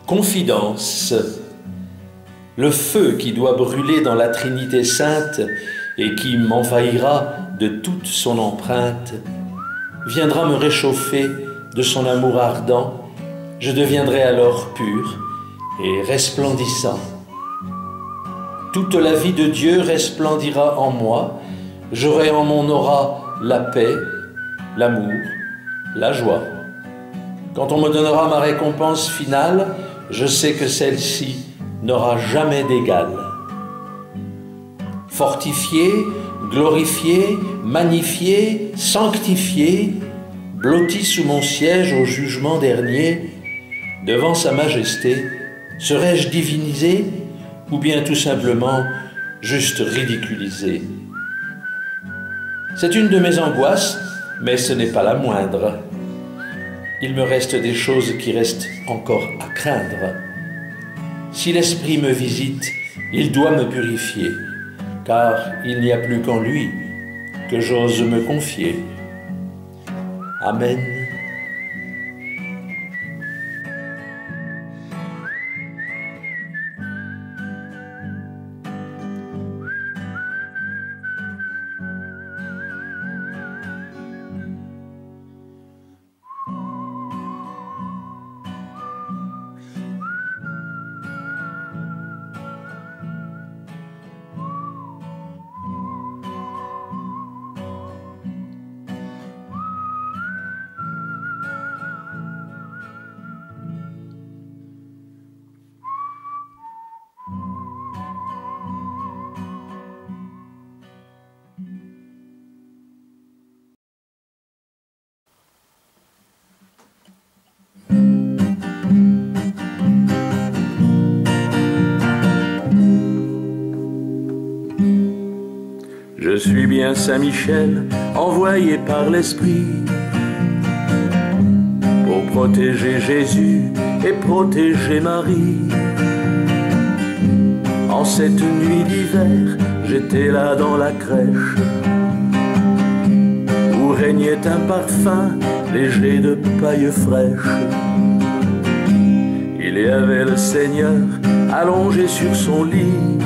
Confidence. Le feu qui doit brûler dans la Trinité sainte et qui m'envahira de toute son empreinte, viendra me réchauffer de son amour ardent. Je deviendrai alors pur et resplendissant. Toute la vie de Dieu resplendira en moi. J'aurai en mon aura la paix, l'amour, la joie. Quand on me donnera ma récompense finale, je sais que celle-ci n'aura jamais d'égal. Fortifié, glorifié, magnifié, sanctifié, blotti sous mon siège au jugement dernier, devant sa majesté, serais-je divinisé ou bien tout simplement juste ridiculisé? C'est une de mes angoisses, mais ce n'est pas la moindre. Il me reste des choses qui restent encore à craindre. Si l'Esprit me visite, il doit me purifier, car il n'y a plus qu'en lui que j'ose me confier. Amen. Je suis bien Saint-Michel, envoyé par l'Esprit, pour protéger Jésus et protéger Marie. En cette nuit d'hiver, j'étais là dans la crèche, où régnait un parfum léger de paille fraîche. Il y avait le Seigneur allongé sur son lit,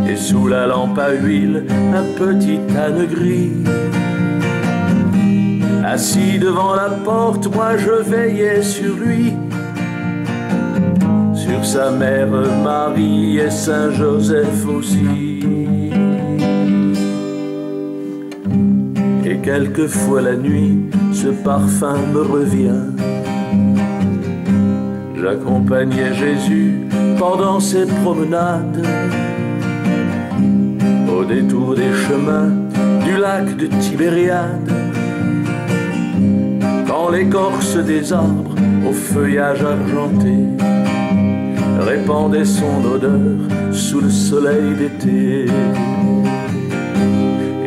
et sous la lampe à huile, un petit âne gris. Assis devant la porte, moi je veillais sur lui, sur sa mère Marie et Saint Joseph aussi. Et quelquefois la nuit, ce parfum me revient. J'accompagnais Jésus pendant ses promenades, au détour des chemins du lac de Tibériade, quand l'écorce des arbres au feuillage argenté répandait son odeur sous le soleil d'été.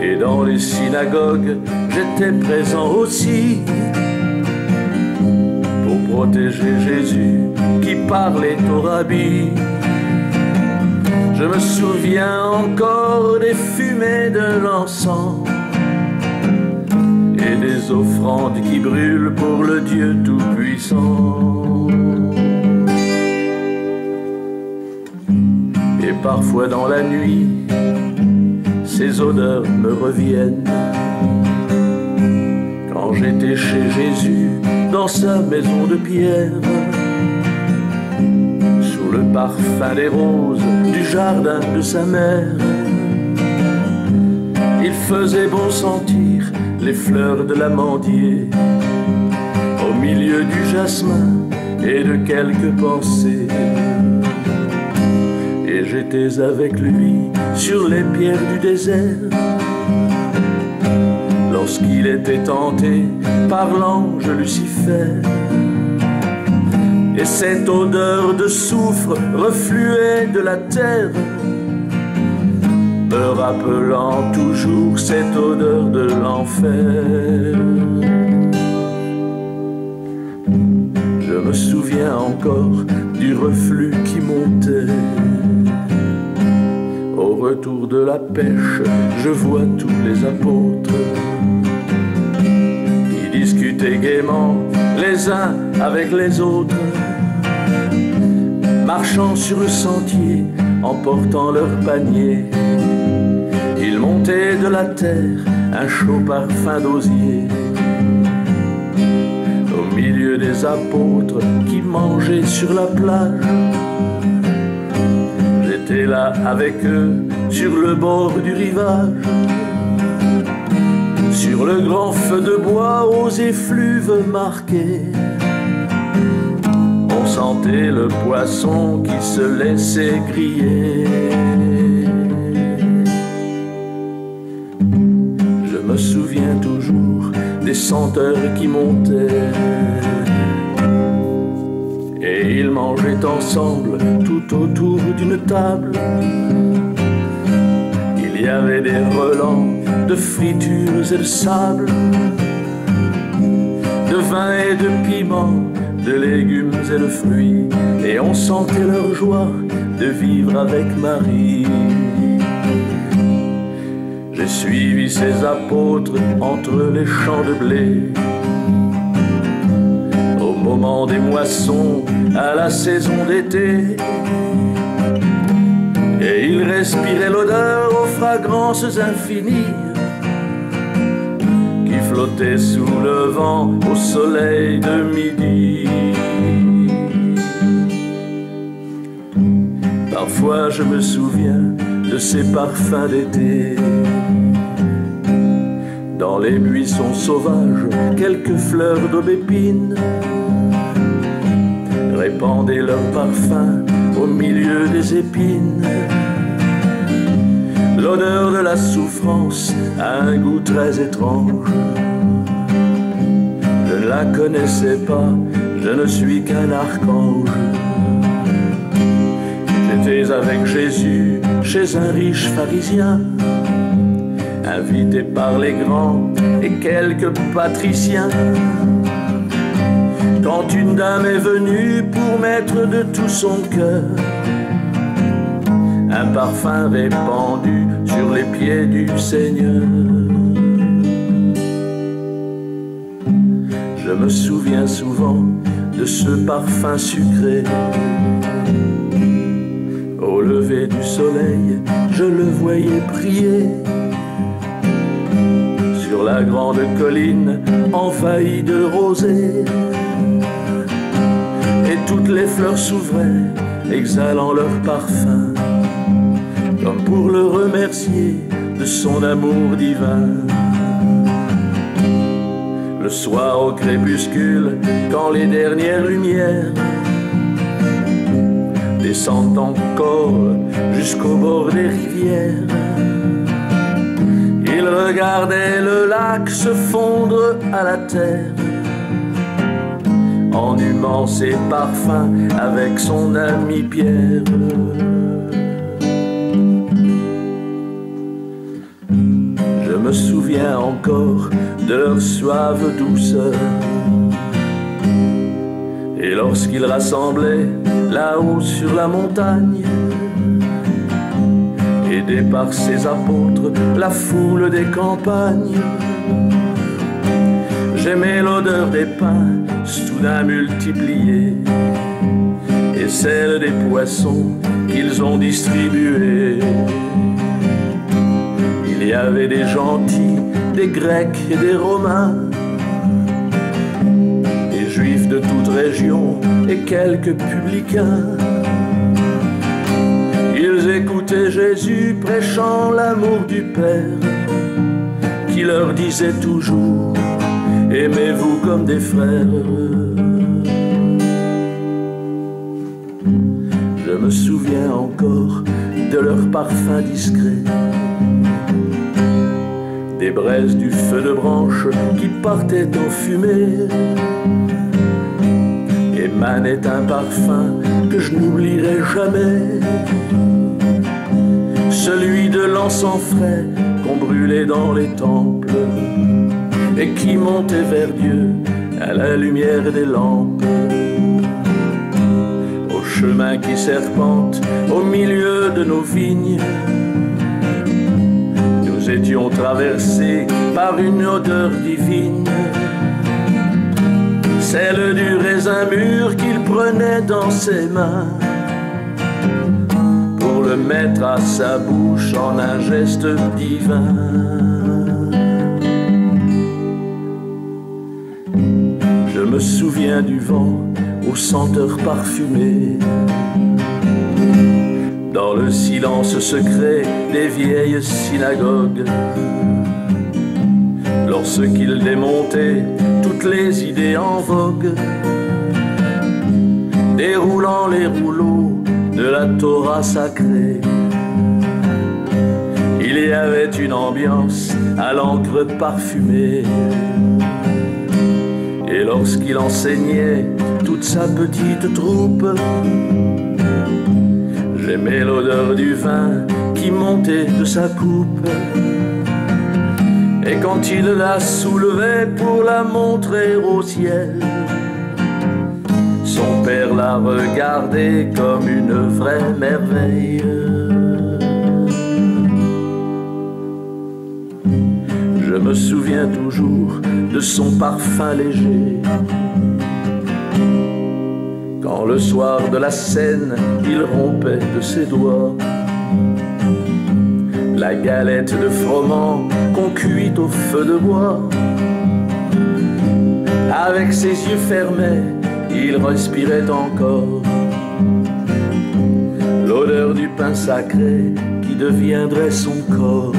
Et dans les synagogues, j'étais présent aussi, pour protéger Jésus qui parlait au rabbi. Je me souviens encore des fumées de l'encens et des offrandes qui brûlent pour le Dieu Tout-Puissant. Et parfois dans la nuit, ces odeurs me reviennent, quand j'étais chez Jésus dans sa maison de pierre, sous le parfum des roses du jardin de sa mère. Il faisait bon sentir les fleurs de l'amandier au milieu du jasmin et de quelques pensées. Et j'étais avec lui sur les pierres du désert, lorsqu'il était tenté par l'ange Lucifer. Et cette odeur de soufre refluait de la terre, me rappelant toujours cette odeur de l'enfer. Je me souviens encore du reflux qui montait. Au retour de la pêche, je vois tous les apôtres qui discutaient gaiement les uns avec les autres, marchant sur le sentier, en portant leur panier. Ils montaient de la terre un chaud parfum d'osier. Au milieu des apôtres qui mangeaient sur la plage, j'étais là avec eux sur le bord du rivage. Sur le grand feu de bois aux effluves marqués, on sentait le poisson qui se laissait griller. Je me souviens toujours des senteurs qui montaient, et ils mangeaient ensemble tout autour d'une table. Il y avait des relents de fritures et de sable, de vin et de piment, de légumes et de fruits, et on sentait leur joie de vivre avec Marie. J'ai suivi ces apôtres entre les champs de blé, au moment des moissons, à la saison d'été, et ils respiraient l'odeur aux fragrances infinies qui flottaient sous le vent au soleil de midi. Parfois je me souviens de ces parfums d'été. Dans les buissons sauvages, quelques fleurs d'aubépine répandaient leur parfum au milieu des épines. L'odeur de la souffrance a un goût très étrange. Je ne la connaissais pas, je ne suis qu'un archange. J'étais avec Jésus chez un riche pharisien, invité par les grands et quelques patriciens, quand une dame est venue pour mettre de tout son cœur un parfum répandu sur les pieds du Seigneur. Je me souviens souvent de ce parfum sucré. Au lever du soleil, je le voyais prier sur la grande colline envahie de rosée, et toutes les fleurs s'ouvraient, exhalant leur parfum, comme pour le remercier de son amour divin. Le soir au crépuscule, quand les dernières lumières descendent encore jusqu'au bord des rivières, il regardait le lac se fondre à la terre, en humant ses parfums avec son ami Pierre. Je me souviens encore de leur suave douceur, et lorsqu'ils rassemblaient là-haut sur la montagne, aidés par ses apôtres, la foule des campagnes, j'aimais l'odeur des pains soudain multipliés et celle des poissons qu'ils ont distribués. Il y avait des gentils, des Grecs et des Romains, des Juifs de toute région et quelques publicains. Ils écoutaient Jésus prêchant l'amour du Père, qui leur disait toujours: aimez-vous comme des frères. Je me souviens encore de leur parfum discret, des braises du feu de branche qui partaient en fumée, émanait un parfum que je n'oublierai jamais, celui de l'encens frais qu'on brûlait dans les temples et qui montait vers Dieu à la lumière des lampes. Au chemin qui serpente au milieu de nos vignes, nous étions traversés par une odeur divine, celle du raisin mûr qu'il prenait dans ses mains le mettre à sa bouche en un geste divin. Je me souviens du vent aux senteurs parfumées, dans le silence secret des vieilles synagogues, lorsqu'il démontait toutes les idées en vogue, déroulant les rouleaux de la Torah sacrée. Il y avait une ambiance à l'encre parfumée, et lorsqu'il enseignait toute sa petite troupe, j'aimais l'odeur du vin qui montait de sa coupe. Et quand il la soulevait pour la montrer au ciel, son père la regardait comme une vraie merveille. Je me souviens toujours de son parfum léger, quand le soir de la scène, il rompait de ses doigts la galette de froment qu'on cuit au feu de bois. Avec ses yeux fermés, il respirait encore l'odeur du pain sacré qui deviendrait son corps.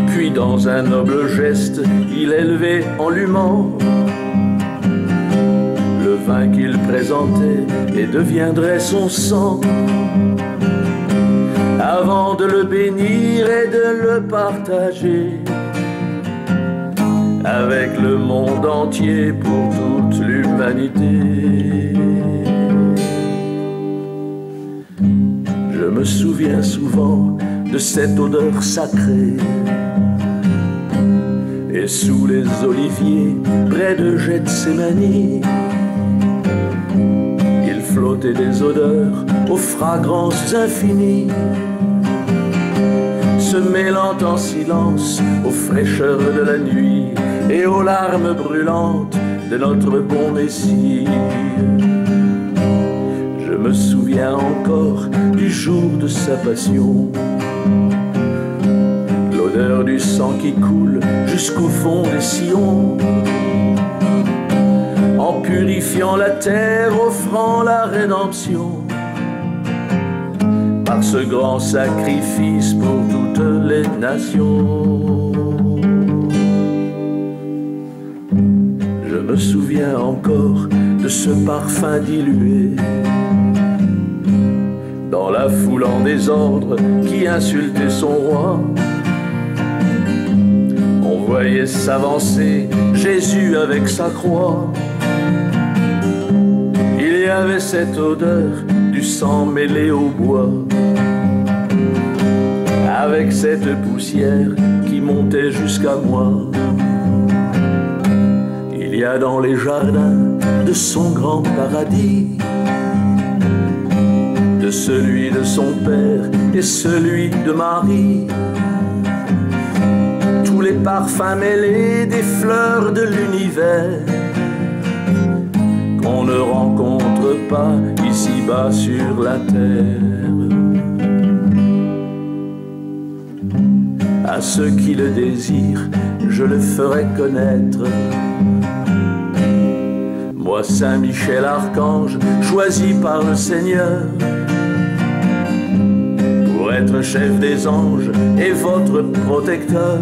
Puis dans un noble geste, il élevait en l'humant le vin qu'il présentait et deviendrait son sang, avant de le bénir et de le partager avec le monde entier pour toute l'humanité. Je me souviens souvent de cette odeur sacrée, et sous les oliviers près de Gethsémani, il flottait des odeurs aux fragrances infinies, se mêlant en silence aux fraîcheurs de la nuit et aux larmes brûlantes de notre bon Messie. Je me souviens encore du jour de sa passion, l'odeur du sang qui coule jusqu'au fond des sillons, en purifiant la terre, offrant la rédemption, par ce grand sacrifice pour toutes les nations. Je me souviens encore de ce parfum dilué dans la foule en désordre qui insultait son roi. On voyait s'avancer Jésus avec sa croix. Il y avait cette odeur du sang mêlé au bois, avec cette poussière qui montait jusqu'à moi. Il y a dans les jardins de son grand paradis, de celui de son père et celui de Marie, tous les parfums mêlés des fleurs de l'univers qu'on ne rencontre pas ici-bas sur la terre. À ceux qui le désirent, je le ferai connaître. Moi, Saint Michel Archange, choisi par le Seigneur, pour être chef des anges et votre protecteur.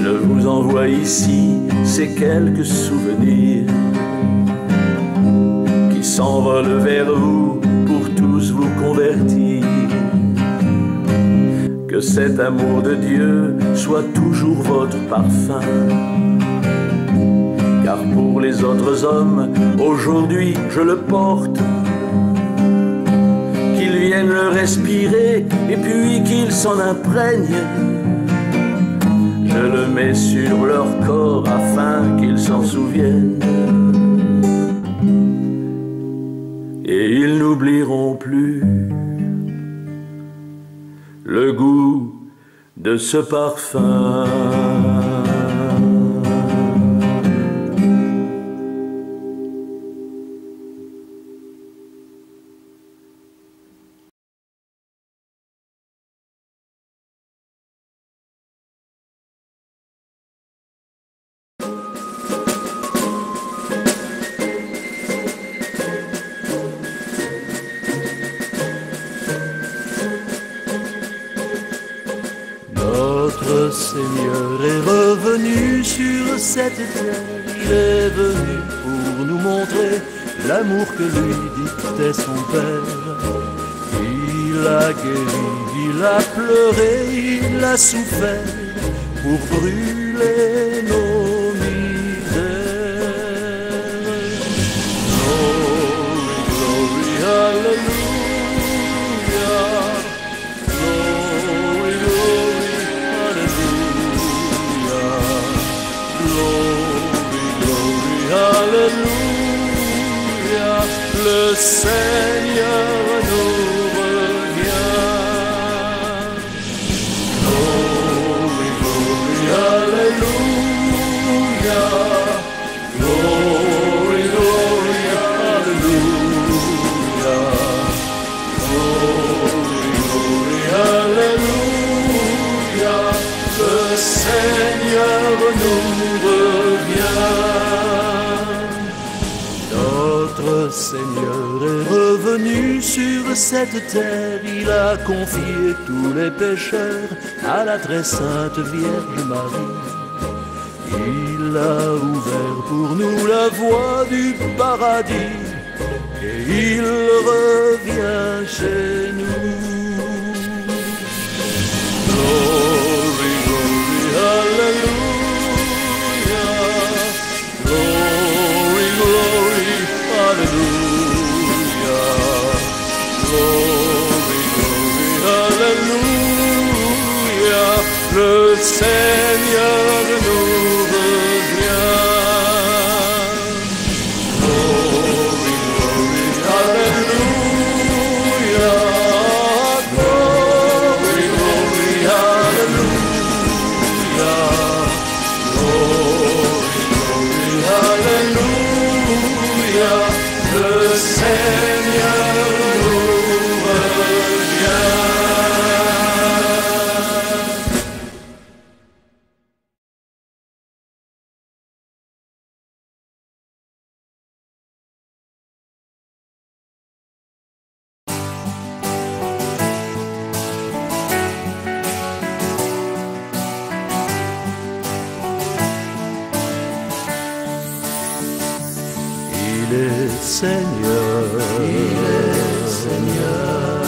Je vous envoie ici ces quelques souvenirs qui s'envolent vers vous pour tous vous convertir. Que cet amour de Dieu soit toujours votre parfum, car pour les autres hommes, aujourd'hui je le porte. Qu'ils viennent le respirer et puis qu'ils s'en imprègnent. Je le mets sur leur corps afin qu'ils s'en souviennent. Et ils n'oublieront plus le goût de ce parfum. Seigneur est revenu sur cette terre. Il est venu pour nous montrer l'amour que lui dictait son Père. Il a guéri, il a pleuré, il a souffert pour brûler nos misères. Glory, glory, hallelujah. Glory, glory, hallelujah. Glory, glory, hallelujah. Le Seigneur nous revient. Glory, glory, hallelujah. Glory, glory, hallelujah. Glory, glory, hallelujah. Le Seigneur nous revient. Notre Seigneur est revenu sur cette terre. Il a confié tous les pécheurs à la très sainte Vierge Marie. Il a ouvert pour nous la voie du paradis et il revient chez nous. Glory, glory, hallelujah. Glory, glory, hallelujah. Glory, glory, hallelujah. Le Seigneur nous revient. Glory, glory, hallelujah. Glory, glory, hallelujah. Glory, glory, hallelujah. Le Seigneur nous revient. Il est Seigneur, il est Seigneur,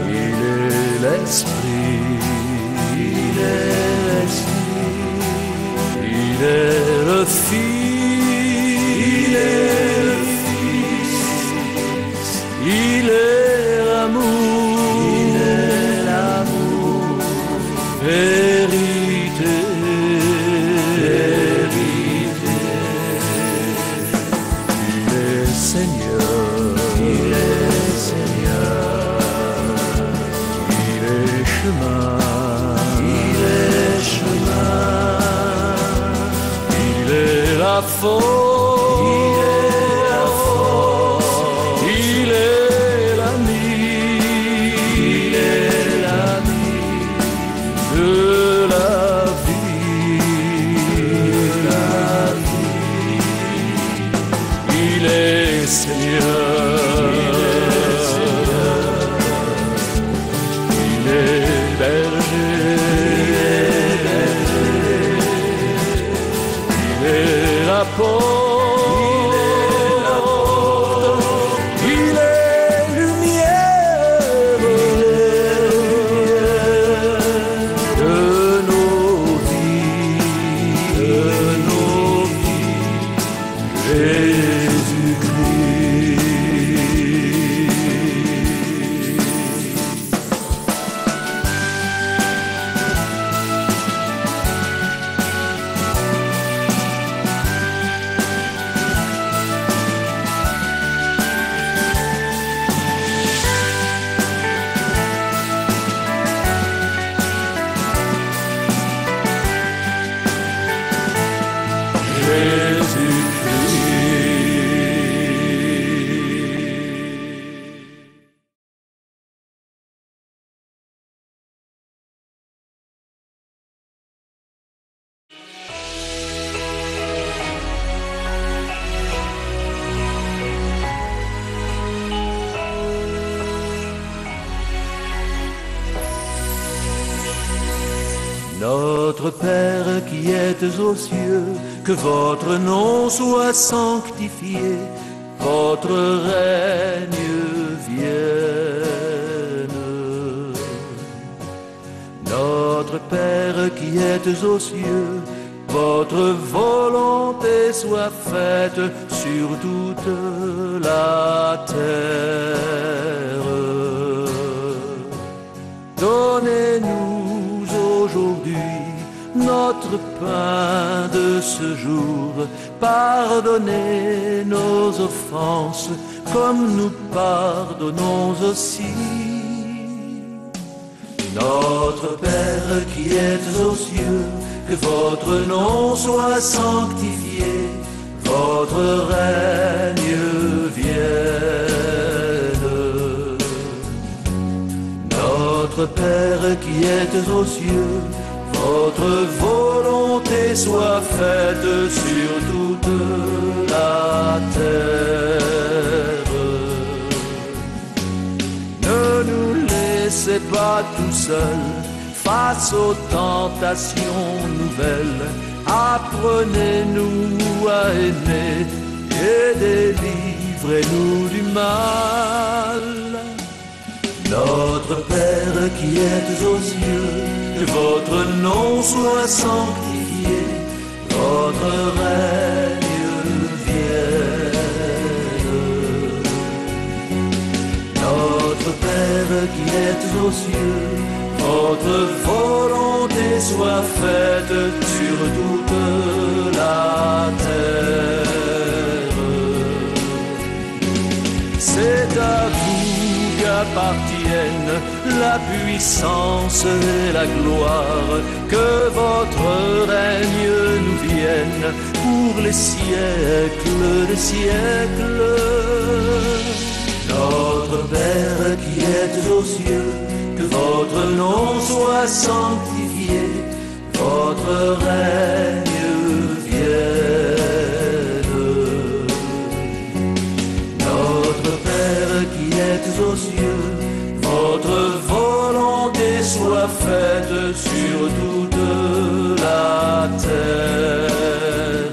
il est l'Esprit, il est l'Esprit, il est le Fils, il est le Fils, il est l'amour, il est l'amour, vérité. Seigneur, il est Seigneur, il est chemin, il est chemin, il est la force, il est la force, il est l'ami, il est l'ami de la vie, il est Seigneur, il est berger, il est la porte. Notre Père qui êtes aux cieux, que votre nom soit sanctifié, votre règne vienne. Notre Père qui êtes aux cieux, votre volonté soit faite sur toute la terre. Donnez-nous aujourd'hui notre pain de ce jour. Pardonnez nos offenses comme nous pardonnons aussi. Notre Père qui êtes aux cieux, que votre nom soit sanctifié, votre règne vienne. Notre Père qui êtes aux cieux, votre volonté soit faite sur toute la terre. Ne nous laissez pas tout seuls face aux tentations nouvelles. Apprenez-nous à aimer et délivrez-nous du mal. Notre Père qui êtes aux cieux, que votre nom soit sanctifié, votre règne vienne. Notre Père qui êtes aux cieux, votre volonté soit faite sur toute la terre. C'est à vous qu'appartiennent la puissance et la gloire, que votre règne nous vienne pour les siècles des siècles. Notre Père qui êtes aux cieux, que votre nom soit sanctifié, votre règne vienne. Notre Père qui êtes aux cieux, votre volonté soit faite sur toute la terre.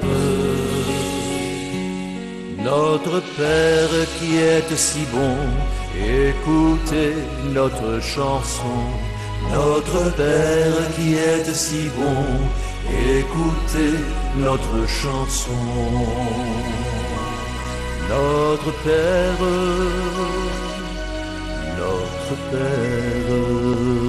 Notre Père qui êtes si bon, écoutez notre chanson. Notre Père qui êtes si bon, écoutez notre chanson. Notre Père, notre Père.